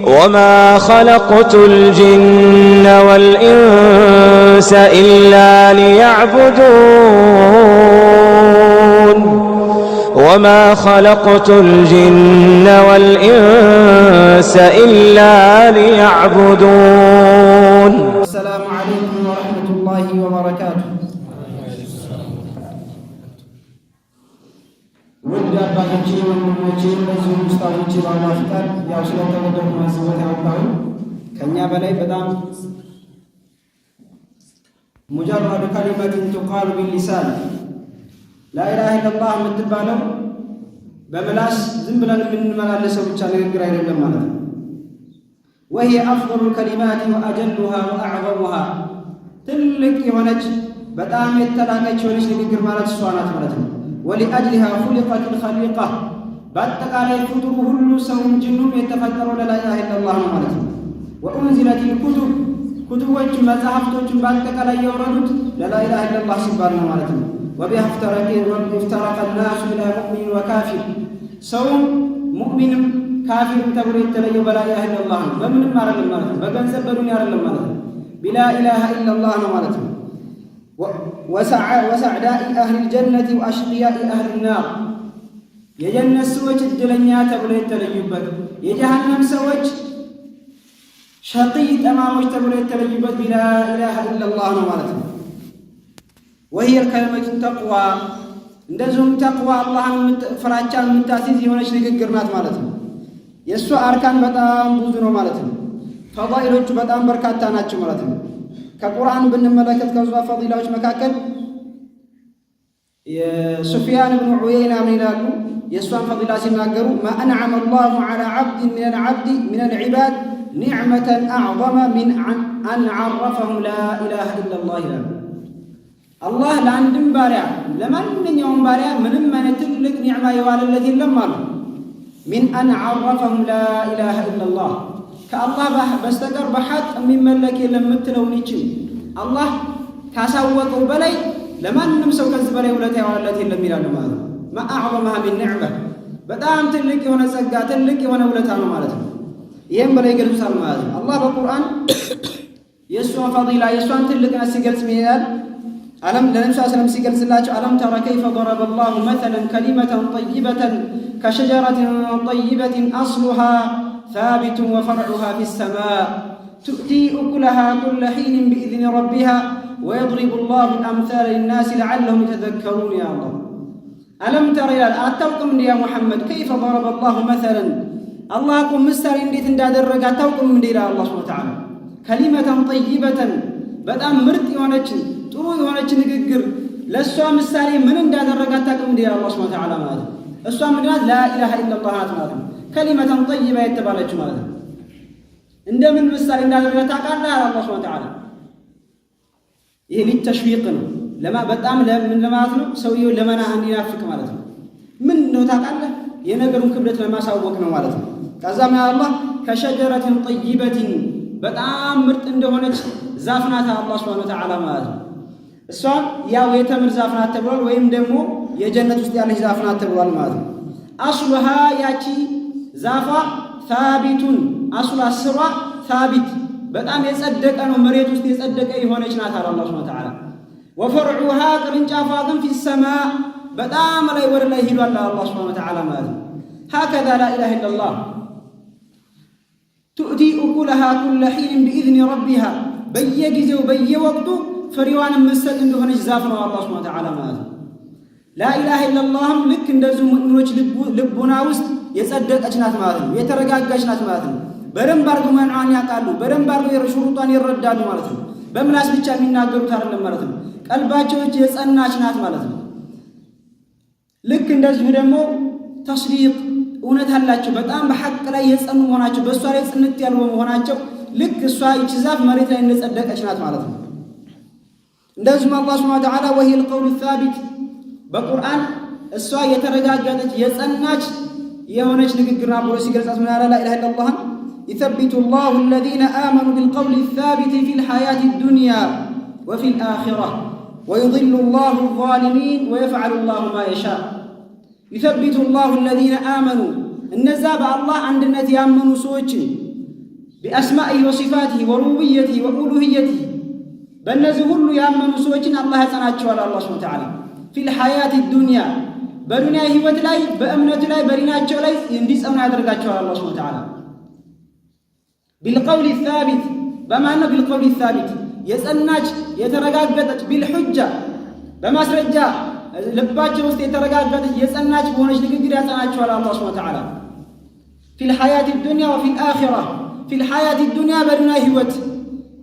وما خلقت الجن والإنس إلا ليعبدون وما خلقت الجن والإنس إلا ليعبدون. السلام عليكم ورحمة الله وبركاته. ውድ አባቶቼ ወንድሞቼ በዚህ ሙስታፎቼ ባላፍቃር ያው ስለተወደዱ ማስበት ያውቃሉ ከኛ በላይ በጣም ሙጀረድ ከሊመትን تقال باللسان لا اله الا الله የምትባለው በምላስ ዝም ብለን የምንመላለሰው ብቻ ንግግር አይደለም ማለት ነው። وهي افضل الكلمات واجلها واعظمها ትልቅ የሆነች በጣም የተላቀች የሆነች ንግግር ማለት እሷ ናት ማለት ነው። ولأجلها خلقت الخليقة باتقالي كتب كل سوم جنوم يتفكروا لا إله إلا الله ማለት ነው። وأنزلت الكتب كتبوች መጽሐፍቶች በአጠቃላይ የወረዱት لا إله إلا الله ሲባል ነው ማለት ነው። وبها افترق الناس إلى مؤمن وكافر ሰውም ሙእሚንም ካፊርም ተብሎ የተለየው በላ ኢላሃ ኢላላህ ነው። በምንም አይደለም ማለት ነው። በገንዘብ በዱንያ አይደለም ማለት ነው። ቢላ ኢላሃ ኢላላህ ነው ማለት ነው። وسعداء أهل الجنة وأشقياء أهل النار የጀነት ሰዎች እድለኛ ተብሎ የተለዩበት የጀሃነም ሰዎች ሸቂይ ጠማሞች ተብሎ የተለዩበት ቢላ ኢላሃ ኢላላህ ነው ማለት ነው። وهي الكلمة التقوى እንደዚሁም ተቅዋ አላህን ፍራቻን የምታስይዝ የሆነች ንግግር ናት ማለት ነው። የእሷ አርካን በጣም ብዙ ነው ማለት ነው። ፈዳኢሎቹ በጣም በርካታ ናቸው ማለት ነው። ከቁርአን ብንመለከት ከዛ ፈዲላዎች መካከል የሱፊያን ኢብኑ ዑየይና ምን ይላሉ? የእሷን ፈዲላ ሲናገሩ ما أنعم الله على عبد من العباد نعمة أعظم من أن عرفهم لا إله إلا الله ይላሉ። አላህ ለአንድም ባሪያ ለማንኛውም ባሪያ ምንም አይነት ትልቅ ኒዕማ የዋለለት የለም አሉ። من أن عرفهم لا إله إلا الله ከአላህ በስተቀር በሐቅ የሚመለክ የለም የምትለውን ይችል አላህ ካሳወቀው በላይ ለማንም ሰው ከዚህ በላይ ውለታ ያዋለለት የለም ይላሉ ማለት ነው። ما أعظمها من نعمة በጣም ትልቅ የሆነ ጸጋ ትልቅ የሆነ ውለታ ነው ማለት ነው። ይሄን በላይ ገልጿል ማለት ነው። አላህ በቁርአን የእሷን ፈዲላ የእሷን ትልቅነት ሲገልጽ ምን ይላል? ألم لنمشى سلم سيقل سلاج ألم ترى كيف ضرب الله مثلا كلمة طيبة كشجرة طيبة أصلها ثابت وفرعها في السماء تؤتي أكلها كل حين بإذن ربها ويضرب الله الأمثال للناس لعلهم يتذكرون يا الله. ألم ترى أتوكم يا محمد كيف ضرب الله مثلا الله كم مستر إندي تنداد الرجاء توكم من دير الله سبحانه وتعالى كلمة طيبة بدأ مرت يونتشن ጥሩ የሆነች ንግግር ለሷ ምሳሌ ምን እንዳደረጋት ታውቁም እንዴ አላህ Subhanahu Wa Ta'ala ማለት ነው። እሷ ምንድናት? ላ ኢላሃ ኢላላህ ናት ማለት ነው። ከሊመተን ጠይባ የተባለች ማለት ነው። እንደምን ምሳሌ እንዳደረጋት ታውቃለህ አላህ Subhanahu Wa Ta'ala። ይሄ ሊተሽዊቅ ነው በጣም ለምን ለማለት ነው? ሰውየው ለመና እንዲናፍቅ ማለት ነው። ምን ነው ታውቃለህ? የነገሩን ክብደት ለማሳወቅ ነው ማለት ነው። ከዛም አላህ ከሸጀረትን ጠይበትን በጣም ምርጥ እንደሆነች ዛፍ ናት አላህ Subhanahu Wa Ta'ala ማለት ነው። እሷ ያው የተምር ዛፍ ናት ተብሏል፣ ወይም ደግሞ የጀነት ውስጥ ያለች ዛፍ ናት ተብሏል ማለት ነው። አስሉሃ ያቺ ዛፏ ታቢቱን አስሉ አስሯ ታቢት በጣም የጸደቀ ነው፣ መሬት ውስጥ የጸደቀ የሆነች ናት አለ አላህ Subhanahu Wa Ta'ala። ወፈርዑሃ ቅርንጫፏ ግን في السماء በጣም ላይ ወደ ላይ ሄዷል አላህ Subhanahu Wa Ta'ala ማለት ነው። هكذا لا اله الا الله تؤتي أكلها كل حين بإذن ربها በየጊዜው በየወቅቱ ፍሬዋን መስጠት እንደሆነች ዛፍ ነው አላህ Subhanahu Wa Ta'ala ማለት ነው። لا إله إلا الله ልክ እንደዚህ ሙእሚኖች ልቡና ውስጥ የጸደቀች ናት ማለት ነው። የተረጋጋች ናት ማለት ነው። በደንብ አድርገው ማንዋን ያውቃሉ፣ በደንብ አድርገው ሹሩጧን ይረዳሉ ማለት ነው። በምላስ ብቻ የሚናገሩት አይደለም ማለት ነው። ቀልባቸው የጸናች ናት ማለት ነው። ልክ እንደዚህ ደግሞ ተስዲቅ እውነት አላቸው በጣም በሐቅ ላይ የጸኑ መሆናቸው በእሷ ላይ ጽንት ያሉ መሆናቸው ልክ እሷ ይቺ ዛፍ መሬት ላይ እንደጸደቀች ናት ማለት ነው። እንደዚሁም አላህ Subhanahu Wa Ta'ala وهي القول الثابت በቁርአን እሷ የተረጋገጠች የጸናች የሆነች ንግግር ናት ብሎ ሲገልጻት ምን አለ? لا إله إلا الله يثبت الله الذين آمنوا بالقول الثابت في الحياة الدنيا وفي الآخرة ويضل الله الظالمين ويفعل الله ما يشاء. يثبت الله الذين آمنوا النزاب الله عند النت يامنوا سوتش بأسمائه وصفاته وربوبيته وألوهيته በእነዚህ ሁሉ ያመኑ ሰዎችን አላህ ያጸናቸዋል። አላህ ሱብሓነሁ ወተዓላ ፊል ሐያቲ ዱንያ በዱንያ ህይወት ላይ በእምነቱ ላይ በዲናቸው ላይ እንዲጸኑ ያደርጋቸዋል። አላህ ሱብሓነሁ ወተዓላ ቢልቀውል ሳቢት በማን ነው? ቢልቀውል ሳቢት የጸናች የተረጋገጠች ቢልሑጃ በማስረጃ ልባቸው ውስጥ የተረጋገጠች የጸናች በሆነች ንግግር ያጸናቸዋል። አላህ ሱብሓነሁ ወተዓላ ፊል ሐያቲ ዱንያ ወፊል አኺራ ፊል ሐያቲ ዱንያ በዱንያ ህይወት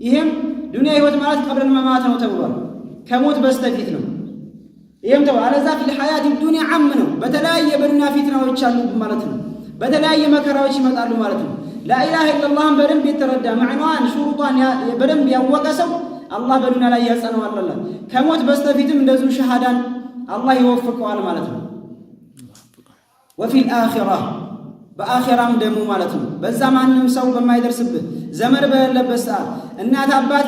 ይሄም ዱንያ ህይወት ማለት ቀብረን መማት ነው ተብሏል። ከሞት በስተፊት ነው። ይሄም ተው አለዛ ፊል ሐያቲ ዱንያ ዓም ነው። በተለያየ በዱንያ ፊትናዎች አሉ ማለት ነው። በተለያየ መከራዎች ይመጣሉ ማለት ነው። ላኢላሃ ኢለላህን በደንብ የተረዳ ማዕናዋን ሹሩጧን በደንብ ያወቀ ሰው አላህ በዱንያ ላይ ያጸናዋል። ከሞት በስተፊትም እንደዚሁ ሸሃዳን አላህ ይወፍቀዋል ማለት ነው። ወፊል አኺራ በአኺራም ደግሞ ማለት ነው። በዛ ማንም ሰው በማይደርስብህ ዘመድ በሌለበት ሰዓት እናት አባት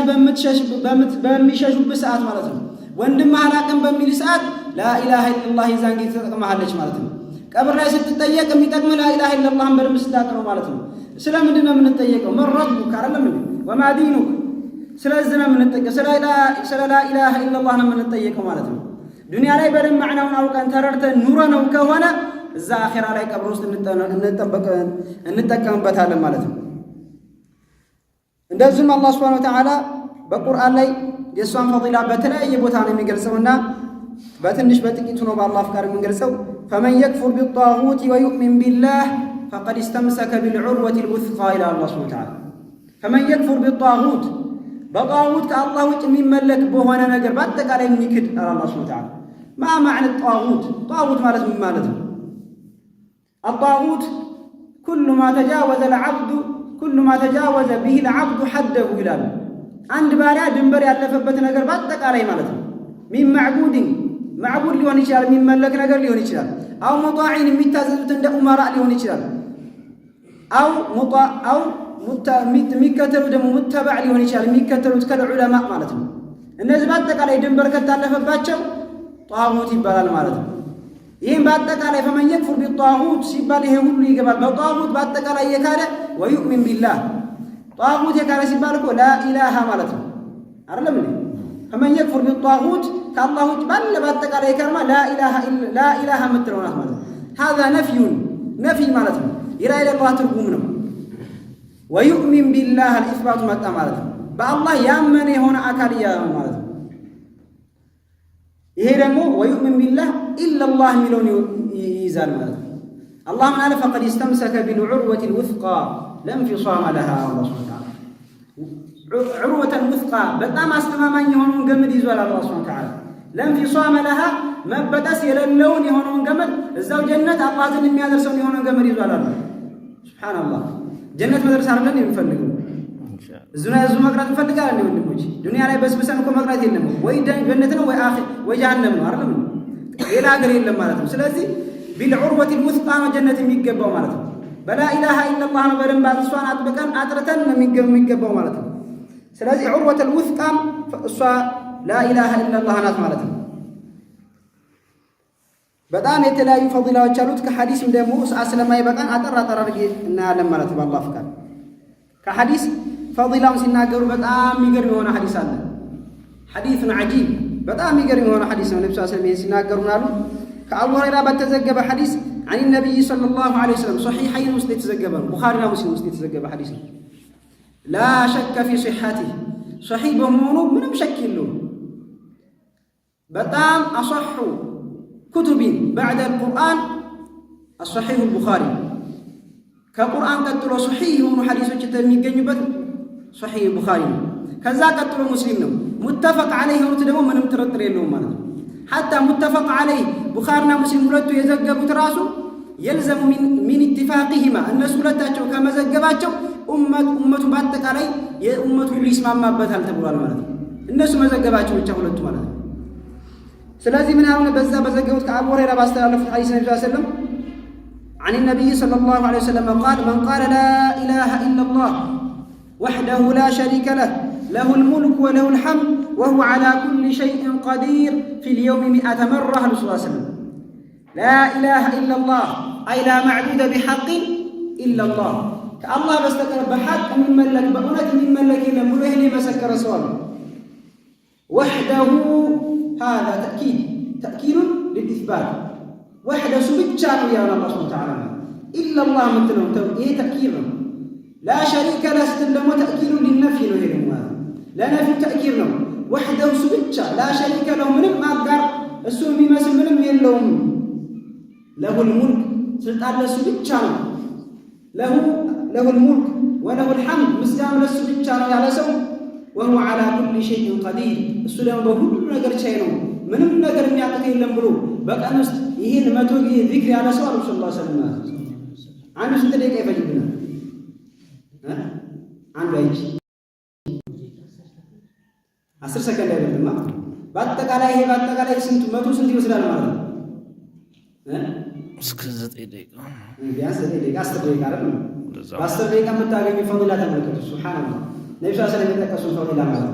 በሚሸሹበት ሰዓት ማለት ነው። ወንድም አላቅም በሚል ሰዓት ላኢላሃ ኢለላህ ይዛን ጊዜ ተጠቅመሃለች ማለት ነው። ቀብር ላይ ስትጠየቅ የሚጠቅም ላኢላሃ ኢለላህን በደንብ ስታውቅ ነው ማለት ነው። ስለምንድን ነው የምንጠየቀው? መን ረቡክ አይደለም እንዴ? ወማ ዲኑክ። ስለዚህ ነው የምንጠየቀው። ስለ ላኢላሃ ኢለላህ ነው የምንጠየቀው ማለት ነው። ዱንያ ላይ በደንብ ማዕናውን አውቀን ተረድተን ኑረ ነው ከሆነ እዛ አኺራ ላይ ቀብር ውስጥ እንጠቀምበታለን ማለት ነው። እንደዚሁም አላህ ሱብሓነሁ ወተዓላ በቁርአን ላይ የእሷን ፈዲላ በተለያየ ቦታ ነው የሚገልጸውና በትንሽ በጥቂቱ ነው በአላህ ፍቃድ የምንገልጸው። ፈመን የክፉር ቢጣጉት ወዩእሚን ቢላህ ፈቀድ እስተምሰከ ቢልዑርወቲ ልውስቃ ይላል አላህ ሱብሓነሁ ወተዓላ። ፈመን የክፉር ቢጣጉት በጣጉት ከአላህ ውጭ የሚመለክ በሆነ ነገር በአጠቃላይ የሚክድ አላህ ሱብሓነሁ ወተዓላ። ማ ማዕነ ጣጉት? ጣጉት ማለት ምን ማለት ነው? الطاغوت كل ما تجاوز به العبد حده ይላል። አንድ ባሪያ ድንበር ያለፈበት ነገር በአጠቃላይ ማለት ነው። ሚን ማዕቡድ ሊሆን ይችላል፣ የሚመለክ ነገር ሊሆን ይችላል። አው ሙጣዒን የሚታዘዙት እንደ ኡመራ ሊሆን ይችላል። አው የሚከተሉ ደግሞ ሙተባዕ ሊሆን ይችላል፣ የሚከተሉት ከዑለማ ማለት ነው። እነዚህ በአጠቃላይ ድንበር ከታለፈባቸው ጣጉት ይባላል ማለት ነው። ይህም በአጠቃላይ ፈመን የክፉር ቢጣጉት ሲባል ይሄ ሁሉ ይገባል። በጣጉት በአጠቃላይ የካደ ወዩእሚን ቢላህ ጣጉት የካደ ሲባል እኮ ላኢላሃ ማለት ነው አይደለም እንዴ? ፈመን የክፉር ቢጣጉት ከአላህ ውጭ ባለ በአጠቃላይ የካደማ ላኢላሃ የምትለው ናት ማለት ነው። ሀዛ ነፍይ ማለት ነው። የላኢላሃ ትርጉም ነው። ወዩእሚን ቢላህ አልኢስባቱ መጣ ማለት ነው። በአላህ ያመነ የሆነ አካል እያለ ነው ማለት ነው። ይሄ ደግሞ ወዩእሚን ቢላህ ኢለላህ የሚለውን ይይዛል ማለት ነው። አላህ ምን አለ? ፈቀድ እስተምሰከ ቢልዑርወቲ ልውስቃ ለንፊሳመ ለሃ። አላህ ሱብሓነሁ ወተዓላ ዑርወተል ውስቃ በጣም አስተማማኝ የሆነውን ገመድ ይዟል አላህ ሱብሓነሁ ወተዓላ። ለንፊሳመ ለሃ መበጠስ የሌለውን የሆነውን ገመድ እዛው ጀነት አላህ ዘንድ የሚያደርሰውን የሆነውን ገመድ ይዟል አላህ ሱብሓነላህ። ጀነት መድረስ አይደለም የሚፈልገው እዙ መቅረት እንፈልጋለን ወንድሞች። ዱንያ ላይ በስብሰን እኮ መቅረት የለም። ወይ ጀነት ነው ወይ ጀሃነም ነው አይደለም፣ ሌላ ሀገር የለም ማለት ነው። ስለዚህ ቢልዑርወቲ ልውስቃ ነው ጀነት የሚገባው ማለት ነው። በላኢላሃ ኢለላህ ነው በደንብ እሷን አጥብቀን አጥርተን ነው የሚገባው ማለት ነው። ስለዚህ ዑርወተል ውስቃም እሷ ላኢላሃ ኢለላህ ናት ማለት ነው። በጣም የተለያዩ ፈዲላዎች አሉት። ከሐዲስም ደግሞ ሰዓት ስለማይበቃን አጠር አድርጌ እናያለን ማለት ነው በአላህ ፍቃድ። ከሐዲስ ፈዲላውን ሲናገሩ በጣም የሚገርም የሆነ ሐዲስ አለ። ሐዲሱን ዐጂብ በጣም የሚገርም የሆነ ሐዲስ ነው። ነብዩ ሰለላሁ ዐለይሂ ወሰለም ሲናገሩን አሉ። ከአቡ ሁረይራ በተዘገበ ሐዲስ عن النبي صلى الله عليه وسلم صحيحين ውስጥ የተዘገበ ነው። ቡኻሪና ሙስሊም ውስጥ የተዘገበ ሐዲስ ነው። لا شك في صحته صحيح በመሆኑ ምንም ሸክ የለውም። በጣም አصح كتب بعد القرآن الصحيح البخاري ከቁርአን ቀጥሎ صحيح የሆኑ ሐዲሶች የሚገኙበት صحيح البخاري ነው። ከዛ ቀጥሎ ሙስሊም ነው። ሙተፈቅ ዐለይህ የሆኑት ደግሞ ምንም ጥርጥር የለውም ማለት ነው። ሐታ ሙተፈቅ ዐለይህ ቡኻሪና ሙስሊም ሁለቱ የዘገቡት ራሱ የልዘሙ ሚን ኢትፋቂሂማ እነሱ ሁለታቸው ከመዘገባቸው ኡመቱ በአጠቃላይ የኡመቱ ሁሉ ይስማማበታል ተብሏል ማለት ነው። እነሱ መዘገባቸው ብቻ ሁለቱ ማለት ነው። ስለዚህ ምን አሁን በዛ በዘገቡት ከአቡ ሁረይራ ባስተላለፉት ሐዲስ ነብዩ ሰለላሁ ዐለይሂ ወሰለም عن النبي صلى الله عليه وسلم قال من قال لا إله إلا الله وحده لا شريك له له الملك وله الحمد وهو على كل شيء قدير في اليوم 100 مرة رسول الله صلى الله عليه وسلم لا إله إلا الله أي لا معبود بحق إلا الله ከአላህ በስተቀር በሐቅ የሚመለክ በእውነት የሚመለክ የለም ብሎ ይሄን የመሰከረ ሰው አለ። ወህደሁ هذا تأكيد للإثبات وحده ብቻ ነው ያለው አላህ ሱብሓነሁ ወተዓላ إلا الله ምትለው ይሄ ተእኪድ ነው። لا شريك له ስትል ደግሞ ተእኪዱ ሊነፊ ነው። ይሄ ደግሞ ለነፊ ተእኪድ ነው። ወህደሁ ብቻ لا شريك له ምንም አጋር እሱ የሚመስል ምንም የለውም። له الملك ስልጣን ለሱ ብቻ ነው። له الملك وله الحمد ምስጋና ለሱ ብቻ ነው ያለ ሰው وهو على كل شيء قدير እሱ ደግሞ በሁሉ ነገር ቻይ ነው። ምንም ነገር የሚያቅት የለም ብሎ በቀን ውስጥ ይህን 100 ጊዜ ዚክር ያለ ሰው አሉ ሰለላሁ ዐለይሂ ወሰለም አንድ ስንት ደቂቃ ይፈጅብናል? አንዱ አይች 10 ሰከንድ አይደለም። በአጠቃላይ ይሄ በአጠቃላይ ስንት 100 ስንት ይወስዳል ማለት ነው? እስከ 9 ደቂቃ ቢያንስ 9 ደቂቃ 10 ደቂቃ አይደለም። በ10 ደቂቃ የምታገኙ ፈዲላ ተመልከቱ። ሱብሃንአላህ ነብዩ ሰለላሁ ዐለይሂ ወሰለም የጠቀሱ ፈዲላ ማለት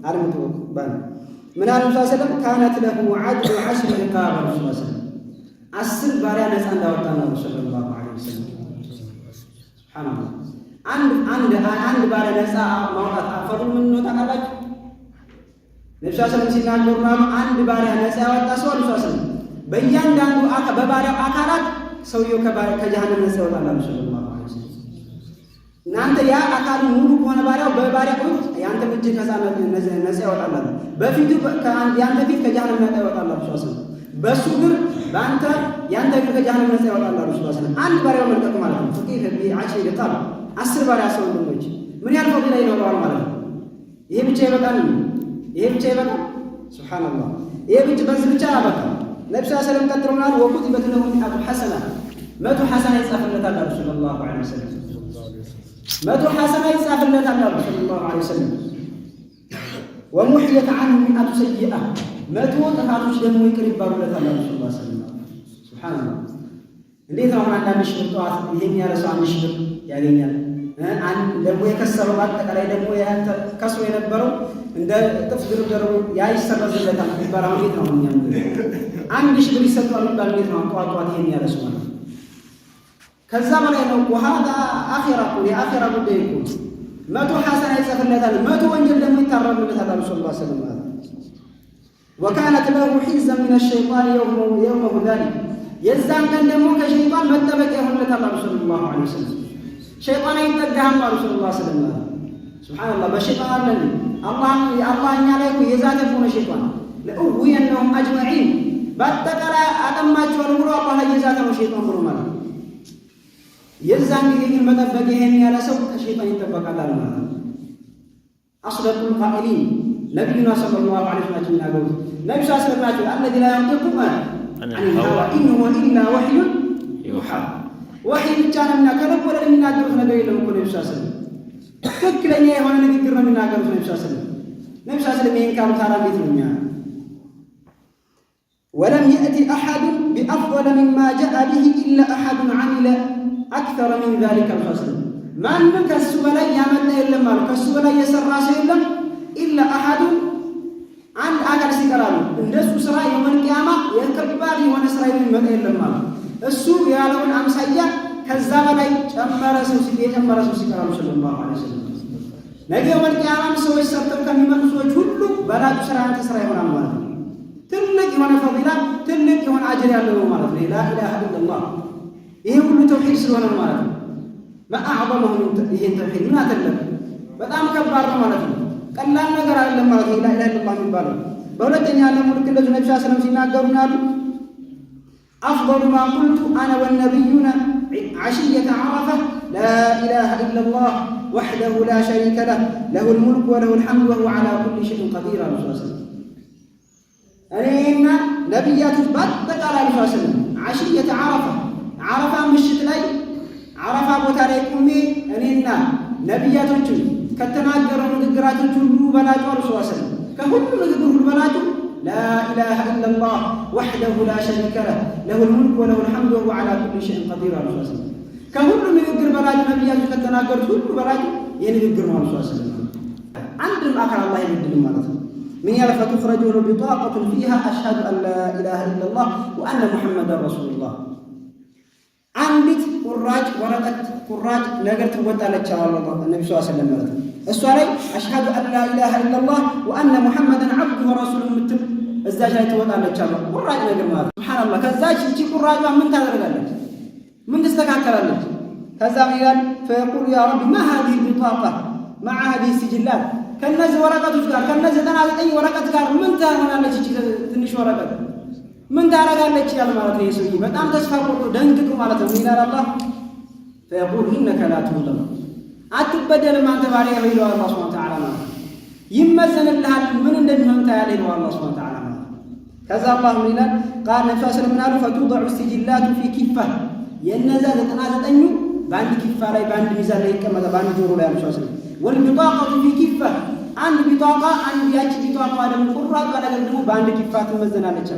አድምጡ ባል ምን አሉ ሰለላሁ ዐለይሂ ወሰለም ካነት ለሁ ዐድሉ 10 ሪቃብ ሰለላሁ ዐለይሂ ወሰለም 10 ባሪያ ነፃ እንዳወጣ ነው ሰለላሁ ዐለይሂ ወሰለም። ሱብሃንአላህ አንድ ባሪያ ነፃ ማውጣት አፈሩ ምን ነው ታውቃላችሁ? ነብዩ ሰለላሁ ዐለይሂ ወሰለም ሲናገሩ አንድ ባሪያ ነፃ ያወጣ ሰው አሉ ሰለላሁ ዐለይሂ ወሰለም በእያንዳንዱ በባሪያው አካላት ሰውየው ከጀሃነም ነፃ ይወጣል አሉ ሰለላሁ ዐለይሂ ወሰለም። እናንተ ያ አካሉ ሙሉ ከሆነ ባሪያው በባሪያው ያንተ እጅ ከዛ ነፃ ይወጣል አሉ። በፊቱ ያንተ ፊት ከጀሃነም ነፃ ይወጣል አሉ ሰለላሁ ዐለይሂ ወሰለም። በሱ ግር በአንተ ያንተ ግር ከጀሃነም ነፃ ይወጣል አሉ ሰለላሁ ዐለይሂ ወሰለም። አንድ ባሪያው መልቀቅ ማለት ነው። ፍቂህ ቢዐሽሪ ሪቃብ 10 ባሪያ ሰው ወንዶች ምን ያህል ፈዲላ ይኖረዋል ማለት ነው። ይሄ ብቻ ይበቃል። ሱብሃንአላህ ይሄ በዚህ ብቻ ያበቃል። ነብዩ ሰለላሁ ዐለይሂ ወሰለም ቀጥረውናል። ወኩቲበት ለሁ ሚአቱ ሐሰና 100 ሐሰና ይጻፍለታል አሉ ሰለላሁ ዐለይሂ ወሰለም። 100 ሐሰና ይጻፍለታል አሉ ሰለላሁ ዐለይሂ ወሰለም። ወሙሕየት ዐንሁ ሚአቱ ሰይአ 100 ጥፋቶች ደግሞ ይቅር ይባሉለታል አሉ ሰለላሁ ዐለይሂ ወሰለም። ሱብሃንአላህ እንዴት ነው አንዳንድ ሺህ ጠዋት ይሄን ያለ ሰው 1 ሺህ ያገኛል። አንድ ደግሞ የከሰረው አጠቃላይ ደግሞ ያንተ ከስሮ የነበረው እንደ ጥፍ ድርድሩ ያይሰረዝለታል ይባላል። እንዴት ነው እኛም 1 ሺህ ብር ይሰጣል ይባል። እንዴት ነው ጧት ይሄን ያለ ሰው ማለት ከዛ በላይ ነው። ወሃዳ አኺራቱ የአኺራ ጉዳይ እኮ 100 ሐሰና ይጽፍለታል፣ 100 ወንጀል ደግሞ ይታረምለታል አሉ ሰለላሁ ዐለይሂ ወሰለም። وكانت له حزا من الشيطان يومه ذلك የዛን ቀን ደግሞ ከሸይጣን መጠበቂያ ይሆንለታል አሉ ሰለላሁ ዐለይሂ ወሰለም። ሸይጣን አይጠጋህም አሉ ሰለላሁ ዐለይሂ ወሰለም። ሱብሃንአላህ በሸይጣን አለን አላህ እኛ ላይ የዛተ ሆነ ሸይጣን ለኡየነሁም አጅመዒን በአጠቃላይ አጠማቸዋለሁ ብሎ አላህ የዛተ ነው ሸይጣን ብሎ ማለት ነው። የዛን ጊዜ ግን መጠበቅ ይሄን ያለ ሰው ከሸይጣን ይጠበቃል ማለት ነው። አስደቁል ቃኢሊን ነብዩና ሰለላሁ ዐለይሂ ወሰለም ይናገሩ ነብዩ ሰለላሁ ዐለይሂ ወሰለም لا ينطق عن الهوى إن هو إلا وحي يوحى وحي ብቻ ነውና ከልብ ወደ የሚናገሩት ነገር የለም እኮ ነብዩ ሰለላሁ ዐለይሂ ወሰለም ትክክለኛ የሆነ ንግግር ነው የሚናገሩት ነብዩ ሰለላሁ ዐለይሂ ወሰለም። ነብዩ ሰለላሁ ዐለይሂ ወሰለም ይሄን ካሉ ታዲያ እንዴት ነው እኛ ولم يأتي أحد بأفضل مما جاء به إلا أحد عمل أكثر من ذلك الفصل ማንም ከሱ በላይ ያመጣ የለም ማለት ከሱ በላይ የሰራ ሰው የለም إلا أحد አንድ አካል ሲቀራሉ እንደሱ ስራ የሆነ ቂያማ የከባድ የሆነ ስራ የሚመጣ የለም ማለት እሱ ያለውን አምሳያ ከዛ በላይ ጨመረ ሰው ሲቀራሉ ሰለላሁ ዐለይሂ ወሰለም። ነገ የሆነ ቂያማ ሰዎች ሰርተው ከሚመጡ ሰዎች ሁሉ በላጭ ስራ አንተ ስራ ይሆናል ማለት ነው። ትልቅ የሆነ ፈዲላ ትልቅ የሆነ አጅር ያለው ማለት ነው። ላ ኢላሃ ኢላላህ ይሄ ሁሉ ተውሂድ ስለሆነ ማለት ነው። ማአዕظمه ይሄን ተውሂድ ምን አተለም በጣም ከባድ ነው ማለት ነው። ቀላል ነገር አይደለም ማለት ነው። ላ ኢላሃ ኢላላህ የሚባለው በሁለተኛ ዓለም ልክ እንደዚህ ነብዩ ሰለላሁ ዐለይሂ ወሰለም ሲናገሩ ያሉ أفضل ما قلت أنا والنبيون عشية عرفة لا إله إلا الله وحده لا شريك له له الملك وله الحمد وهو على كل شيء قدير عليه الصلاة والسلام. أنا نبيات بطق على الصلاة والسلام عشية عرفة مشت لي عرفة بوتاريكم أنا نبيات كتناجر ونذكرات كله بلاج عليه الصلاة والسلام ككل نذكره البلاج لا إله إلا الله وحده لا شريك له له الملك وله الحمد وهو على كل شيء قدير عليه الصلاة والسلام ككل نذكر بلاج نبيات كتناجر كله بلاج ينذكر عليه الصلاة والسلام عند الآخر الله يبدل المرض من يعرف تخرج بطاقة فيها أشهد أن لا إله إلا الله وأن محمدا رسول الله عندك قراج ورقة ቁራጭ ነገር ትወጣለች አላህ ነብዩ ሰለላሁ ዐለይሂ ወሰለም ማለት ነው። እሷ ላይ አሽሀዱ አን ላ ኢላሃ ኢላላህ ወአነ ሙሐመደን ዐብዱሁ ወረሱሉሁ የምትል እዛች ላይ ትወጣለች አላህ ቁራጭ ነገር ማለት ነው። ሱብሃንአላህ። ከዛች እቺ ቁራጯ ምን ታደርጋለች? ምን ትስተካከላለች? ከዛ ይላል ፈየቁሉ ያ ረቢ ማ هذه البطاقة مع هذه السجلات ከነዚህ ወረቀቶች ጋር ከነዚህ 99 ወረቀት ጋር ምን ታሆናለች? እቺ ትንሽ ወረቀት ምን ታረጋለች? ያለ ማለት ነው። የሰውዬ በጣም ተስፋ ቆርጦ ደንግጦ ማለት ነው። ይላል አላህ فيقول إنك لا تظلم አትበደልም አንተ ባሪያ ይለው አላህ Subhanahu Wa Ta'ala ማለት ይመዘንልሃል ምን እንደሚሆን ታያለህ ነው አላህ Subhanahu Wa Ta'ala ማለት ከዛ አላህ ምን ይላል ቃል ነብዩ ሰለላሁ ዐለይሂ ወሰለም فتوضع السجلات في كفة የነዛ 99ኙ በአንድ ኪፋ ላይ በአንድ ሚዛን ላይ ይቀመጣል በአንድ ጆሮ ላይ አልሻው ሰለላሁ والبطاقة في كفة አንድ ቢጣቃ አንድ ያቺ ቢጣቃ ደግሞ ቁራጭ ነገር ደግሞ በአንድ ኪፋ ትመዘናለች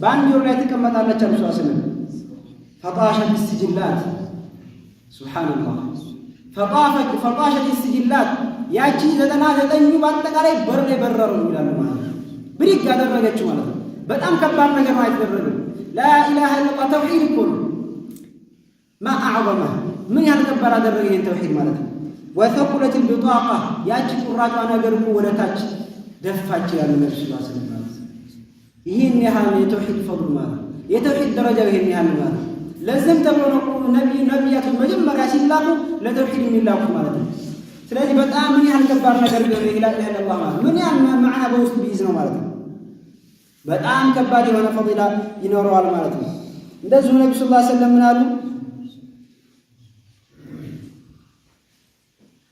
በአንድ ጆሮ ላይ ትቀመጣለች አልሻው ሰለላሁ فطاشت السجلات سبحان الله فطاشت السجلات ያቺ 99ኙ በአጠቃላይ በር ላይ በረሩ ይላል ማለት ብሪክ ያደረገችው ማለት ነው። በጣም ከባድ ነገር ነው አይደረገው ላ ኢላሃ ኢላላህ ተውሂድ እኮ ነው ما اعظمها ምን ያህል ከባድ አደረገ ይሄን ተውሂድ ማለት ነው። وثقلت البطاقة ያቺ ቁራጯ ነገር እኮ ወደታች ደፋች ይላል ነብዩ ሰለላሁ ዐለይሂ ወሰለም። ይሄን ያህል የተውሂድ ፈضል ማለት የተውሂድ ደረጃው ይሄን ያህል ማለት ለዚህም ተብሎ ነው ነቢያቱ መጀመሪያ ሲላኩ ለተውሂድ የሚላኩ ማለት ነው። ስለዚህ በጣም ምን ያህል ከባድ ነገር ነው ላ ኢላሃ ኢላላህ ማለት ምን ያህል ማዕና በውስጡ ቢይዝ ነው ማለት ነው። በጣም ከባድ የሆነ ፈዲላ ይኖረዋል ማለት ነው። እንደዚሁ ነብዩ ሰለላሁ ዐለይሂ ወሰለም ምን አሉ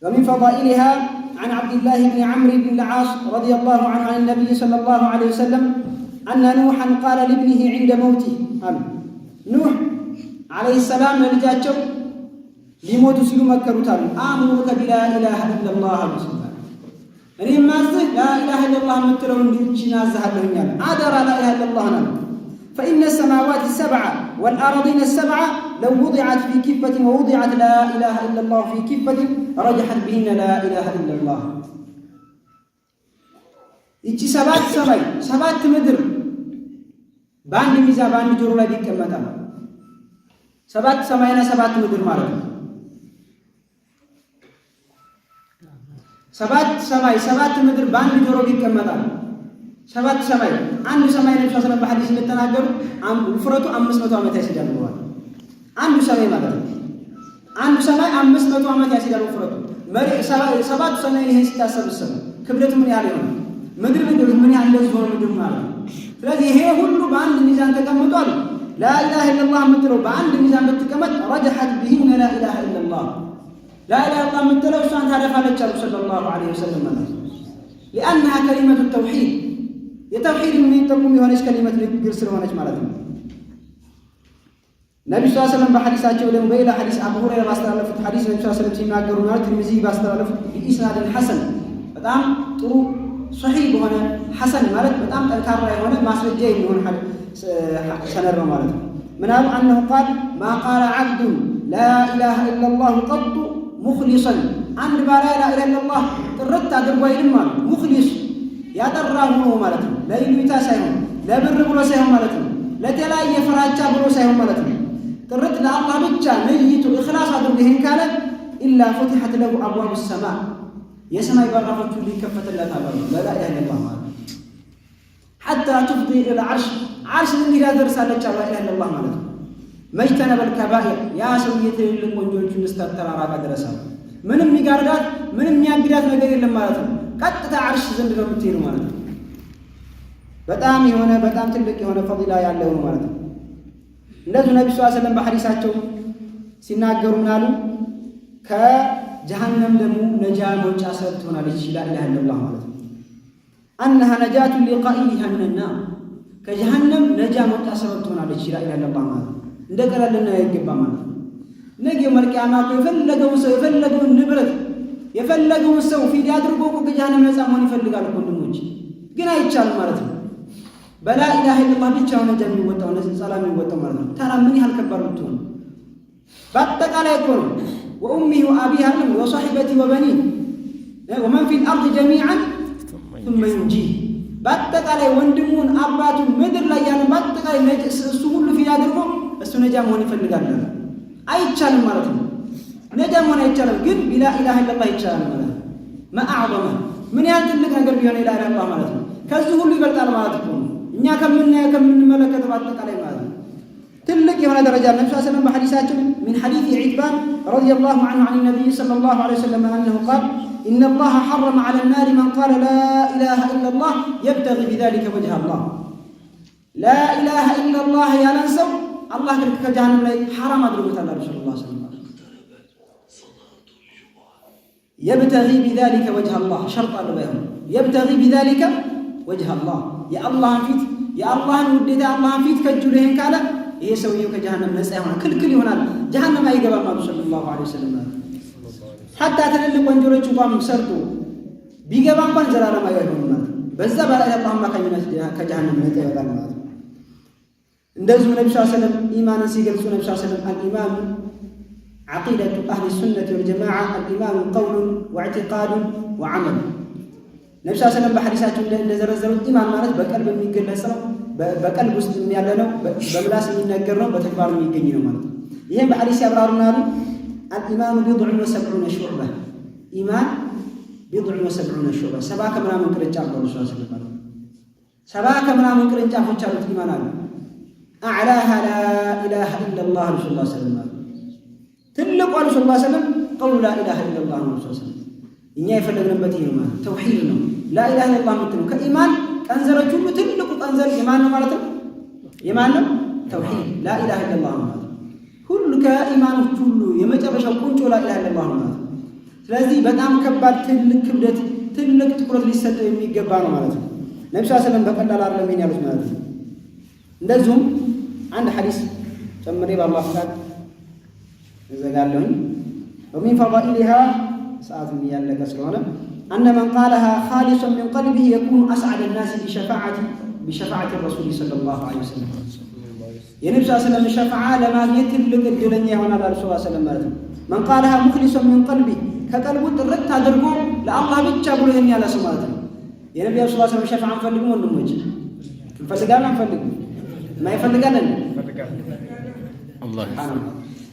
ومن فضائلها عن عبد الله بن عمرو بن العاص رضي الله عنه عن النبي صلى الله عليه وسلم أن نوحا قال لابنه عند موته نوح عليه السلام لجاቸው ሊሞቱ ሲሉ መከሩታል አምሩከ ቢላ ኢላሃ ኢላላህ ወሰለም እኔ ማዝህ ላ ኢላሃ ኢላላህ የምትለው እንዲችና አዛሃለሁኛል አደራ ላ ኢላሃ ኢላላህ ነው فإن السماوات السبع والأرضين السبع لو وضعت في كفة ووضعت لا إله إلا الله في كفة رجحت بهن لا إله إلا الله ይቺ ሰባት ሰማይ ሰባት ምድር በአንድ ሚዛን በአንድ ጆሮ ላይ ይቀመጣል ሰባት ሰማይና ሰባት ምድር ማለት ነው። ሰባት ሰማይ ሰባት ምድር በአንድ ጆሮ ይቀመጣል። ሰባት ሰማይ አንድ ሰማይ ነብዩ ሰለላሁ ዐለይሂ ወሰለም በሐዲስ እንደተናገሩ ውፍረቱ 500 ዓመት ያስይዳል ብለዋል። አንዱ ሰማይ ማለት ነው። አንዱ ሰማይ 500 ዓመት ያስይዳል ውፍረቱ። ሰባት ሰማይ ይሄን ሲታሰብሰብ ክብደቱ ምን ያህል ይሆናል? ምድር ምን ያህል እንደዚህ ሆነ ምድር ማለት ነው። ስለዚህ ይሄ ሁሉ በአንድ ሚዛን ተቀምጧል። لا إله إلا الله مثله بأند ميزان بتكمل رجحت بهن لا إله إلا الله لا إله إلا الله مثله وسان تعرف على النبي صلى الله عليه وسلم لأنها كلمة التوحيد يتوحيد من تقوم يهونش كلمة الجرس وهونش مالتنا النبي صلى الله عليه وسلم بحديثاته ولم بيلا حديث أبو هريرة باستغل في الحديث النبي صلى الله عليه وسلم سيما قرنا الترمذي باستغل في إسناد الحسن بتام تو صحيح هنا حسن مالت بتام الكارة هنا ما سجى يهون حد سنر مالت منام أنه قال ما قال عبد لا إله إلا الله قط مخلصا عند لا إله إلا الله ترد أدروا إلما مخلص يا تراه مالت لا يبيتا سيهم لا بر بلو سيهم مالت لا تلا يفراجا بلو سيهم مالت ترد لا الله بيتشا نيت إخلاص أدرهم كانت إلا فتحت له أبواب السماء يسمى يبرفت لي كفة الله تعالى لا إله إلا الله مالت حتى تفضي إلى العرش عرش من لا درس على لا إله إلا الله مالت ما اجتنب الكبائر يا سوية للمنجوج نستتر على درسها من المقارنات من المياقرات مقار إلا مالت قد عرش زند المتير مالت بتامي هنا بتام تلك هنا فضيلة يعلون مالت النبي صلى الله عليه وسلم بحديثاته سيناغروا منالو كجهنم دمو نجا موجا سرتنا لا إله إلا الله مالت أنها نجاة لقائلها من النار كجهنم نجا موجا سرتنا لا إله إلا الله مالت እንደቀረ ለና ይገባ ማለት ነገ መልቂያማ የፈለገው ሰው የፈለገው ንብረት የፈለገው ሰው ፊት ያድርጎ ከጀሃነም ነፃ መሆን ይፈልጋል ወንድሞች ግን አይቻልም ማለት ነው። በላ ኢላሃ ኢላላህ ብቻ ነው ጀነት የሚወጣው ለዚህ ሰላም የሚወጣው ማለት ነው። ታራ ምን ያህል ከባድ ነው በአጠቃላይ እኮ ነው ወኡሚሂ ወአቢሃ ወصاحبتي وبني ومن في الارض جميعا ثم ينجيه በአጠቃላይ ወንድሙን አባቱን ምድር ላይ ያለ በአጠቃላይ እሱ ሁሉ ፊት ያድርጎ እሱ ነጃ መሆን ይፈልጋል አይቻልም ማለት ነው። ነጃ መሆን አይቻልም፣ ግን ቢላ ኢላሃ ኢለላህ ይቻላል ማለት ነው። ማአዕዘመ ምን ያህል ትልቅ ነገር ቢሆን ኢላሃ ኢለላህ ማለት ነው። ከዚህ ሁሉ ይበልጣል ማለት ነው። እኛ ከምናየው ከምንመለከተው አጠቃላይ ማለት ነው ትልቅ የሆነ ደረጃ ነብዩ ሰለላሁ ዐለይሂ ወሰለም በሐዲሳቸው من حديث عتبان رضي الله عنه عن النبي صلى الله عليه وسلم أنه قال إن الله حرم على النار من قال لا إله إلا الله يبتغي بذلك وجه الله. لا إله إلا الله يا لنسو الله كجهنم لا حرام أدركت الله رسول الله صلى الله عليه وسلم يبتغي بذلك وجه الله شرط البيان يبتغي بذلك وجه الله يا الله فيت يا الله وديت الله فيت كجلهن قال ይሄ ሰውየው ከጀሃነም ነፃ ይሆናል ክልክል ይሆናል ጀሃነም አይገባም ማለት ሰለላሁ ዐለይሂ ወሰለም حتى ትልልቅ ወንጀሎች እንኳን ሰርቶ ቢገባ እንኳን ዘላለም አይሆንም ማለት በዛ በላይ አላህ ማካኝነት ከጀሃነም ነፃ ይወጣል ማለት እንደዚሁ ነብዩ ሰለላሁ ዐለይሂ ወሰለም ኢማንን ሲገልጹ ነብዩ ሰለላሁ ዐለይሂ ወሰለም الإيمان عقيدة أهل السنة والجماعة الإيمان قول واعتقاد وعمل ነብዩ ሰለላሁ ዐለይሂ ወሰለም በሐዲሳቸው እንደዘረዘሩት ኢማን ማለት በቀልብ የሚገለጽ ነው በቀልብ ውስጥ ያለ ነው በምላስ የሚነገር ነው በተግባር የሚገኝ ነው ማለት ነው። ይሄን በሐዲስ ያብራሩናሉ። الإيمان بضع وسبعون شعبة إيمان بضع وسبعون شعبة ሰባ ከምናምን ቅርንጫፍ ነው ረሱላህ ሰለላሁ ዐለይሂ ወሰለም ሰባ ከምናምን ቅርንጫፎች አሉት ኢማን አለ أعلاها لا إله إلا الله ረሱላህ ሰለላሁ ዐለይሂ ወሰለም ትልቁ ረሱላህ ሰለላሁ ዐለይሂ ወሰለም قول لا إله إلا الله ረሱላህ ሰለላሁ ዐለይሂ ወሰለም እኛ የፈለግንበት ይሄ ማለት ተውሂድ ነው لا إله إلا الله ምትለው ከኢማን ቀንዘሮች ሁሉ ትልቁ ቀንዘር የማን ነው ማለት ነው? የማን ነው? ተውሂድ لا إله إلا الله ማለት ሁሉ ከኢማኖች ሁሉ የመጨረሻው ቁንጮ لا إله إلا الله ማለት ስለዚህ በጣም ከባድ ትልቅ ክብደት ትልቅ ትኩረት ሊሰጠው የሚገባ ነው ማለት ነው። ነብዩ ሰለላሁ ዐለይሂ ወሰለም በቀላል አይደለም ያሉት ማለት ነው። እንደዚሁም አንድ ሐዲስ ጨምሬ በአላህ ፈቃድ እዘጋለሁኝ ومن فضائلها ሰዓት ያለቀ ስለሆነ أن من قالها خالصا من قلبه يكون أسعد الناس بشفاعة الرسول صلى الله عليه وسلم. የነብዩ ሰለላሁ ዐለይሂ ወሰለም ሸፋዓ ለማግኘት ትልቅ እድለኛ ይሆናል ረሱል ሰለላሁ ዐለይሂ ወሰለም ማለት ነው። من قالها مخلصا من قلبه ከቀልቡ ጥርት አድርጎ ለአላህ ብቻ ብሎ ይሄን ያለ ሰው ማለት ነው። የነብዩ ሰለላሁ ዐለይሂ ወሰለም ሸፋዓ እንፈልግም ወንድሞች እንፈልጋለን አንፈልግም ማይፈልጋለን አላህ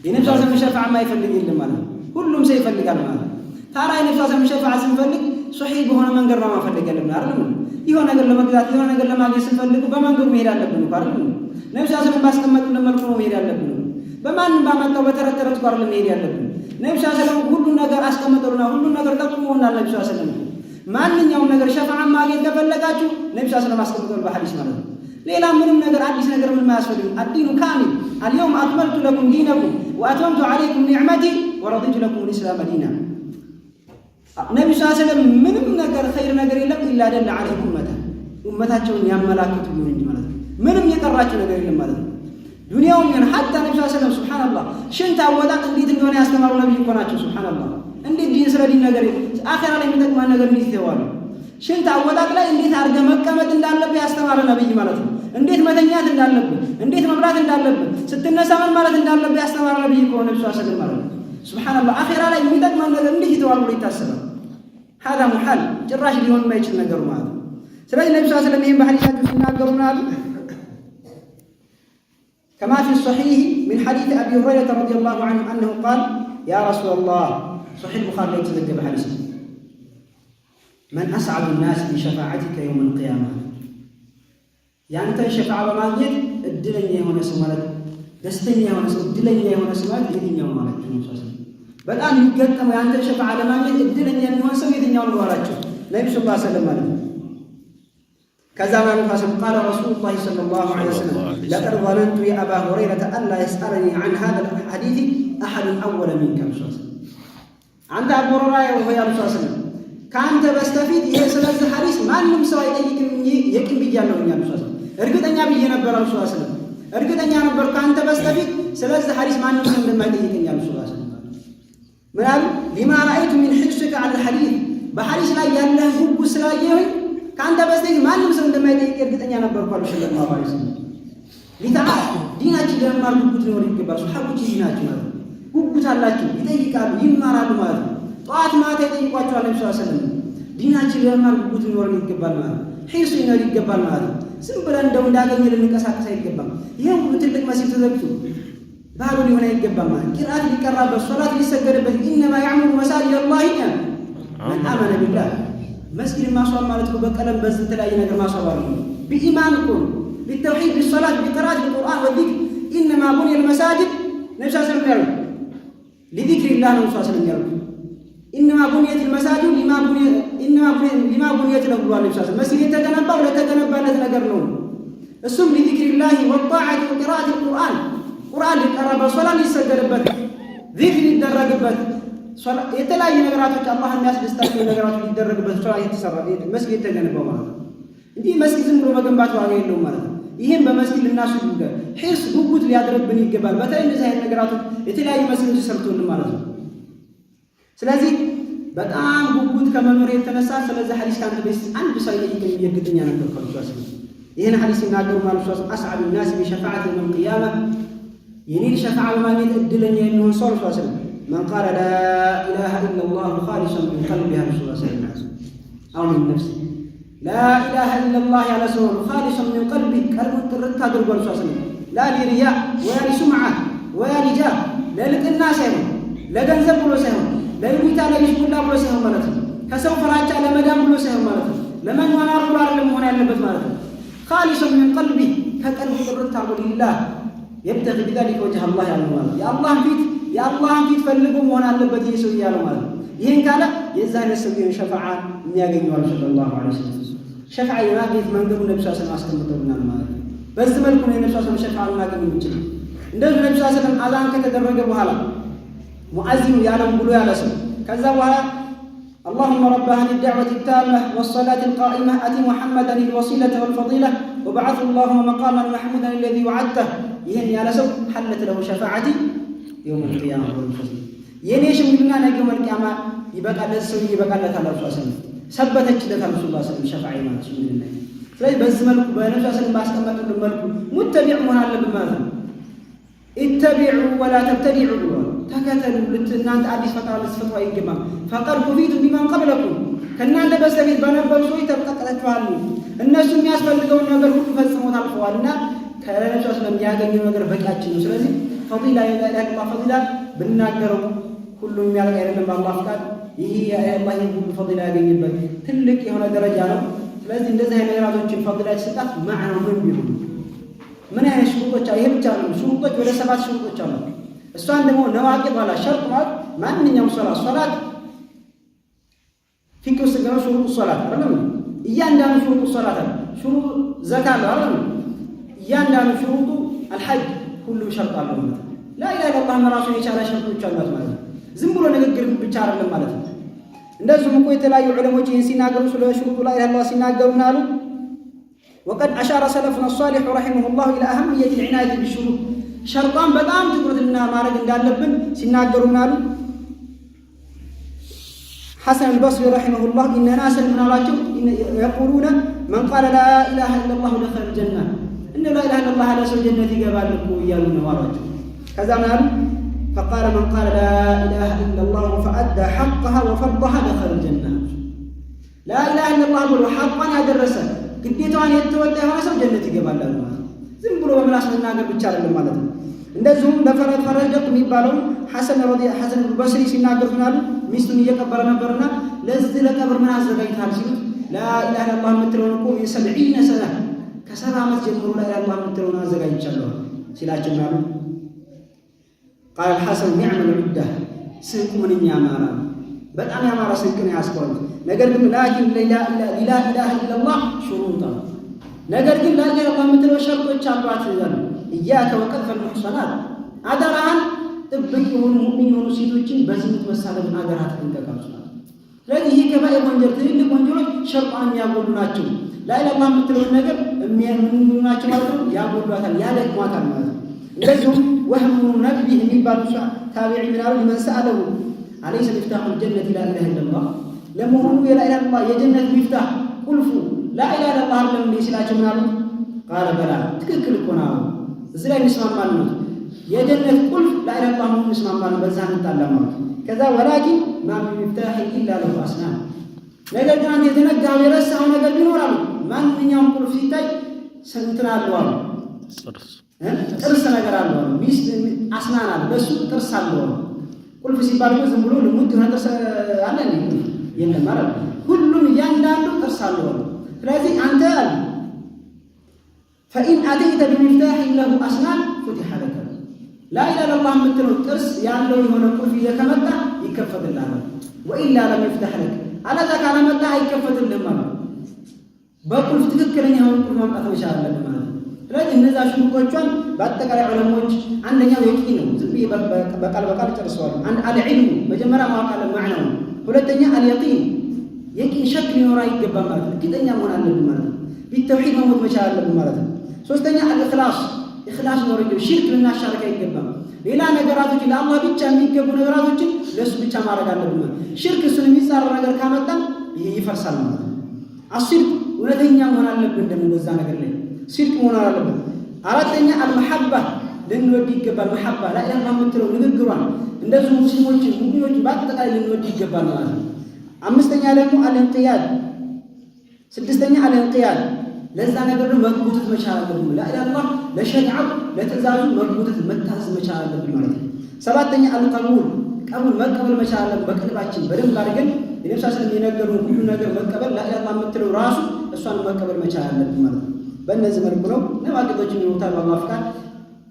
የነብዩ ሰለላሁ ዐለይሂ ወሰለም ሸፋዓ ማይፈልግ የለም ማለት ነው። ሁሉም ሰው ይፈልጋል ማለት ነው። ታዲያ የነብዩ ሰለላሁ ዐለይሂ ወሰለም ሸፋዓ ስንፈልግ ሶሒህ በሆነ መንገድ ነው ማፈልግ ያለብን አይደል? ይሆን ነገር ለመግዛት ይሆን ነገር ለማግኘት ስንፈልግ በመንገዱ መሄድ አለብን አይደል? ነብዩ ሰለላሁ ዐለይሂ ወሰለም ባስቀመጡልን መልኩ ነው መሄድ ያለብን። በማንም ባመጣው በተረተረት ጋር ለመሄድ ያለብን። ነብዩ ሰለላሁ ዐለይሂ ወሰለም ሁሉ ነገር አስቀምጠውና ሁሉ ነገር ጠቁመውናል። ነብዩ ሰለላሁ ዐለይሂ ወሰለም ማንኛውም ነገር ሸፋዓ ማግኘት ከፈለጋችሁ ነብዩ ሰለላሁ ዐለይሂ ወሰለም አስቀምጠው በሐዲስ ማለት ነው። ሌላ ምንም ነገር አዲስ ነገር ምንም አያስፈልግም። አዲኑ ካሚል اليوم أكملت لكم دينكم وأتممت عليكم نعمتي ورضيت لكم الإسلام دينا. ነብዩ ሰለላሁ ዐለይሂ ወሰለም ምንም ነገር ኸይር ነገር የለም ኢላ ደለ ዐለይሂ ኡመታቸውን ያመላክቱ ነው እንጂ ማለት ነው። ምንም የቀራቸው ነገር የለም ማለት ነው። ዱንያውም ይሁን ሐታ ነብዩ ሰለላሁ ዐለይሂ ወሰለም ሱብሃንአላህ ሽንት አወጣጥ እንዴት እንደሆነ ያስተማሩ ነብይ እኮ ናቸው። ሱብሃንአላህ እንዴት ዲን ስለ ዲን ነገር አኺራ ላይ የሚጠቅመን ነገር እንዴት ይተዋሉ? ሽንት አወጣጥ ላይ እንዴት አድርገህ መቀመጥ እንዳለብህ ያስተማረ ነብይ ማለት ነው። እንዴት መተኛት እንዳለብህ፣ እንዴት መብላት እንዳለብህ፣ ስትነሳ ምን ማለት እንዳለብህ ያስተማረ ነብይ እኮ ነብዩ ሰለላሁ ዐለይሂ ወሰለም ማለት ነው። ሱብሃንአላህ አኺራ ላይ የሚጠቅመን ነገር እንዴት ይተዋሉ ብሎ ይታሰባል? هذا محال ጭራሽ ሊሆን የማይችል ነገር ማለት ነው። ስለዚህ ነብዩ ሰለላሁ ዐለይሂ ወሰለም ይሄን በሐዲሳቸው ሲናገሩ ምናሉ كما في الصحيح من حديث أبي هريرة رضي الله عنه أنه قال يا رسول الله صحيح البخاري يتذكر بحديث من أسعد الناس بشفاعتك يوم القيامة يعني أنت الشفاعة بماجد الدنيا هنا سمالك دستنيا هنا سمالك الدنيا هنا سمالك الدنيا هنا سمالك በጣም ይገጠም ያንተ ሸፋዓ ለማግኘት እድለኛ የሚሆን ሰው የትኛው ነው አላቸው ነብዩ ሰለላሁ ዐለይሂ ወሰለም ማለት ነው። ከዛ ማለት ነው قال رسول الله صلى الله عليه وسلم لقد ظننت يا ابا هريره الا يسالني عن هذا الحديث احد اول منك አንተ አቡ ሁረይራ ወይ አሉ ሰለላሁ ካንተ በስተፊት ይሄ ስለዚህ ሐዲስ ማንም ሰው አይጠይቅም የቅን ብያለሁ እኛ ሰለላሁ እርግጠኛ ብዬ ነበር አሉ ሰለላሁ እርግጠኛ ነበር ካንተ በስተፊት ስለዚህ ሐዲስ ማንም ሰው እንደማይጠይቀኝ አሉ ሰለላሁ ምናል لما رايت من حرصك على الحديث በሐዲስ ላይ ያለህ ጉጉት ስላየሁኝ ካንተ በስተፊት ማንም ሰው እንደማይጠይቅ እርግጠኛ ነበርኩ አሉ ሰለላሁ ዐለይሂ ወሰለም። ሊተዓል ዲናችን ለመማር ጉጉት ሊኖር ይገባል። ሱሐቦች ዲናችን ማለት ጉጉት አላቸው፣ ይጠይቃሉ፣ ይማራሉ ማለት ነው። ጠዋት ማታ ይጠይቋቸዋል ነብዩ ሰለላሁ ዐለይሂ ወሰለም። ዲናችን ለመማር ጉጉት ሊኖር ይገባል ማለት ሒርስ ሊኖር ይገባል ማለት ዝም ብለን እንደው እንዳገኘ ልንቀሳቀስ አይገባም። ይሄ ሁሉ ትልቅ መስጊድ ተዘግቶ ባዶ ሊሆን አይገባም ማለት ቂርአት ሊቀራበት ሶላት ሊሰገድበት ኢነማ ያዕሙሩ መሳጅድ አላህ መን አመነ ቢላህ መስጊድ ማስዋብ ማለት ነው በቀለም በዚህ ተለያየ ነገር ማስዋብ አይደለም በኢማን እኮ بالتوحيد بالصلاه بقراءه القران والذكر انما بني المساجد نبي صلى الله عليه وسلم لذكر الله نبي صلى الله عليه وسلم انما بنيت المساجد لما بنيت له الله نبي صلى الله عليه وسلم مسجد የተገነባው ለተገነባለት ነገር ነው እሱም لذكر الله والطاعه وقراءه القران ቁርአን ሊቀራበት ሶላት ሊሰገድበት ዚክር ሊደረግበት የተለያዩ ነገራቶች አላህን የሚያስደስታቸው ነገራቶች ሊደረግበት ሶላት የተሰራ መስጊድ ተገነባው ማለት ነው እንዲህ መስጊድ ዝም ብሎ መገንባት ዋጋ የለውም ማለት ነው ይሄን በመስጊድ ልናስቡ ጋር ሒስ ጉጉት ሊያድርብን ይገባል በተለይ እንደዚህ አይነት ነገራቶች የተለያዩ መስጊዶች ተሰርቶልን ማለት ነው ስለዚህ በጣም ጉጉት ከመኖር የተነሳ ስለዚህ ሐዲስ ካንተ በስ አንድ ሰው ይየግጥኛ ነበር ከልሷስ ይሄን ሐዲስ ይናገሩ ማለት ነው አስዓብ الناس بشفاعه يوم القيامه ينيل شفاعة ومانيت الدلن ينهون صلى الله عليه وسلم من قال لا إله إلا الله خالصا من قلبها رسول الله صلى الله عليه وسلم أو من نفسه لا إله إلا الله على سور خالصا من قلبه قلب الترتها درب رسول الله صلى الله عليه وسلم لا لرياء ولا لسمعة ولا لجاه لا للناس يهم لا جنزب ولا سهم لا يميت على يشكو الله ولا سهم مالته كسوف راجع على مدام ولا سهم مالته لمن ونار ولا لم هنا يلبس مالته خالصا من قلبه كقلب الترتها لله يبتغي بذلك وجه الله على المال يا الله فيت فلقوا وانا አለበት ኢየሱስ ያለው ማለት ይሄን ካለ የዛን ሰውየው ሸፋዓ የሚያገኘው ሰለላሁ ዐለይሂ ወሰለም ሸፋዓ የማግኘት መንገዱ ነብዩ ሰለላሁ ዐለይሂ ወሰለም አስቀምጠውልናል ማለት በዚህ መልኩ ነው ነብዩ ሰለላሁ ዐለይሂ ወሰለም ሸፋዓ ማግኘት የሚችለው እንደዚህ ነብዩ ሰለላሁ ዐለይሂ ወሰለም አዛን ከተደረገ በኋላ ሙአዚኑ ያለው ብሎ ያለ ሰው ከዛ በኋላ اللهم رب هذه الدعوة التامة والصلاة القائمة أتي محمدا الوسيلة والفضيلة وبعث اللهم مقاما محمودا الذي وعدته ይሄን ያለ ሰው حلت له شفاعتي يوم القيامة የኔ ሽምግልና ነገ መልቂያማ ይበቃለት ሰው ይበቃለት አላህ ሱብሃነሁ ሰበተችለት አላህ ሱብሃነሁ ሸፋዓ ማለት ሽምግልና ስለዚህ በዚህ መልኩ በነብዩ ሰለላሁ ባስቀመጡልን መልኩ ሙተቢዕ መሆን አለብን ማለት ነው اتبعوا ولا تبتدعوا ተከተሉ እናንተ አዲስ ፈቃድ ልትፈቱ አይገባም ፈቀድ ኩፊቱ ቢማን ቀብለኩም ከእናንተ በስተፊት በነበሩ ሰዎች ተቀጣጣችኋል እነሱ የሚያስፈልገውን ነገር ሁሉ ፈጽመው አልፈዋልና ከነብዩ ሰለላሁ ያገኘው ነገር በቂያችን ነው ስለዚህ ፈዲላ የላኢላሃ ፈዲላ ብናገረው ሁሉም ያለቀ አይደለም በአላህ ፈቃድ ይሄ የአላህ ሁሉ ፈዲላ ያገኝበት ትልቅ የሆነ ደረጃ ነው ስለዚህ እንደዚህ አይነት ነገሮችን ፈዲላ ሲጣት ማዕናው ምን ቢሆን ምን አይነት ሽሩጦች ይሄ ብቻ ነው ሽሩጦች ወደ 7 ሽሩጦች አሉ እሷን ደግሞ ነዋቂጥ ወላ ሸርጥ ማለት ማንኛውም ሶላት ፊክ ውስጥ ገና ሽሩጥ ሶላት አይደለም እያንዳንዱ ሽሩጥ ሶላት አለ ሽሩጥ ዘካት አይደለም እያንዳንዱ ሽሩጡ አልሐጅ ሁሉም ሸርጥ አለው ማለት ነው لا اله الا الله መራሱ የቻለ ሸርጦች አሏት ማለት ነው ዝም ብሎ ንግግር ብቻ አይደለም ማለት ነው እንደዚሁም እኮ የተለያዩ ዑለሞች ይህን ሲናገሩ ስለ ሽሩጡ لا اله الا الله ሲናገሩ ናሉ وقد اشار سلفنا الصالح رحمه الله الى اهميه العنايه بالشروط شرطان በጣም ትኩረትና ማድረግ እንዳለብን ሲናገሩ ናሉ حسن البصري رحمه الله ان ناسا من አላቸው يقولون من قال لا اله الا الله دخل الجنه ان لا اله الا الله على سو جنة ይገባል እኮ እያሉ ነው አሏቸው ከዛ ናሉ فقال من قال لا اله الا الله فادى حقها وفرضها دخل الجنه لا اله الا الله ብሎ ሐቋን ያደረሰ ግዴታዋን የተወጣ የሆነ ሰው ጀነት ይገባል ማለት ዝም ብሎ በምላስ መናገር ብቻ አይደለም ማለት ነው እንደዚሁም ለፈረደቅ የሚባለው ሐሰን በስሪ ሲናገሩ ናሉ ሚስቱን እየቀበረ ነበርና ለዚህ ለቀብር ምን አዘጋጅታል ሲሉ لا اله الا الله የምትለውን እኮ የ70 ሰነ ከ70 ዓመት ጀምሮ لا اله الا الله የምትለውን አዘጋጅቻለሁ ሲላቸው ናሉ قال الحسن نعم العده ስንቁ ምንኛ ያማራ በጣም ያማራ ስንቅ ነው ያስቆል ነገር ግን ላኪን لا اله الا الله شروط ነገር ግን لا اله الا الله የምትለው ሸርጦች አሏት ይላሉ إياك وقذف المحصنات አደራን ጥብቅ የሆኑ ሙእሚን የሆኑ ሴቶችን በዝሙት መሳለም አደራት እንቀቃችሁ ስለዚህ ይሄ ከባኢር ወንጀል ትልልቅ ወንጀሎች ሸርጣን ያጎሉ ናቸው لا اله الا الله የምትለው ነገር የሚያምኑ ናቸው ማለት ነው ያጎሏታል ያደክሟታል ማለት ነው እንደዚሁም وهم نبي የሚባሉ ታቢዒ ምናሉ ለምን ሰአለው አለይሰ مفتاح الجنه لا اله الا الله ለመሆኑ لا اله الا الله የጀነት مفتاح ቁልፉ لا اله الا الله ለምን ሲላቸው ምናሉ قال بلا ትክክል እኮ ነው እዚህ ላይ እንስማማን ነው የጀነት ቁልፍ لا اله الا الله እንስማማን በዛ እንጣላማ ከዛ ወላኪን ما من مفتاح الا له اسنان ነገር ግን አንተ የተነጋው የረሳው ነገር ቢኖር አሉ ማንኛውም ቁልፍ ሲታይ ስንትና አለው ጥርስ ነገር አለው ሚስት አስናን አለ በሱ ጥርስ አለው ቁልፍ ሲባል ዝም ብሎ ልሙጥ የሆነ ጥርስ አለ እንዴ የለም ማለት ሁሉም እያንዳንዱ ጥርስ አለው ስለዚህ አንተ فإن أتيت بمفتاح له أسنان فتح لك لا إله إلا الله مثل ጥርስ ያለው የሆነ ቁልፍ እየከመጣ ይከፈትልሃል وإلا لم يفتح لك على ذاك على متى አይከፈትልህም ማለት በቁልፍ ትክክለኛ የሆነ ቁልፍ ማምጣት መቻል አለብህ ማለት ስለዚህ እነዛ ሽሩጦቿን በአጠቃላይ ዑለሞች አንደኛው የቂን ነው ዝም ብዬ በቃል ጨርሰዋል አንድ አልዕልም መጀመሪያ ማወቅ አለ ማዕናው ሁለተኛ አልየቂን የቂን ሸክ ሊኖር አይገባም ማለት እርግጠኛ መሆን አለብን ማለት ቢተውሂድ መሞት መቻል አለብን ማለት ሶስተኛ አልኢኽላስ ኢኽላስ ነው እንጂ ሽርክ ልናሻርክ አይገባም ሌላ ነገራቶች ለአላህ ብቻ የሚገቡ ነገራቶችን ለሱ ብቻ ማድረግ አለብን ማለት ሽርክ እሱን የሚጻረር ነገር ካመጣን ይሄ ይፈርሳል ማለት አስርክ እውነተኛ መሆን አለብን ደግሞ በዛ ነገር ላይ ሲልክ መሆን አለበት አራተኛ አልመሐባ ልንወድ ይገባል መሐባ ላ ኢላሃ የምትለው ንግግሯን እንደዚህ ሙስሊሞች ሙእሚኖች በአጠቃላይ ልንወድ ይገባል ማለት ነው አምስተኛ ደግሞ አልንቅያድ ስድስተኛ አልንቅያድ ለዛ ነገር መግቡት መቻል አለብን ላ ኢላሃ ለሸሪዓው ለተዛዙ መግቡት መታዘዝ መቻል አለብን ማለት ነው ሰባተኛ አልቀቡል ቀቡል መቀበል መቻል አለብን በቀልባችን በደንብ አድርገን የነፍሳችን የሚነገሩን ሁሉ ነገር መቀበል ላ ኢላሃ የምትለው ራሱ እሷን መቀበል መቻል አለብን ማለት ነው በእነዚህ መልኩ ነው ነባቂቶችን ይወጣል በአላህ ፍቃድ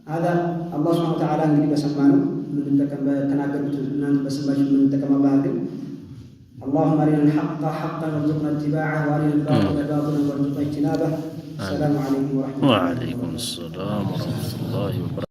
هذا الله سبحانه وتعالى እንግዲህ በሰማነው ምንጠቀም በተናገሩት እናንተ በሰማችሁ ምንጠቀምበት አድርገን اللهم أرنا الحق حقا وارزقنا اتباعه وأرنا الباطل باطلا وارزقنا اجتنابه السلام عليكم ورحمة الله وعليكم السلام ورحمة الله وبركاته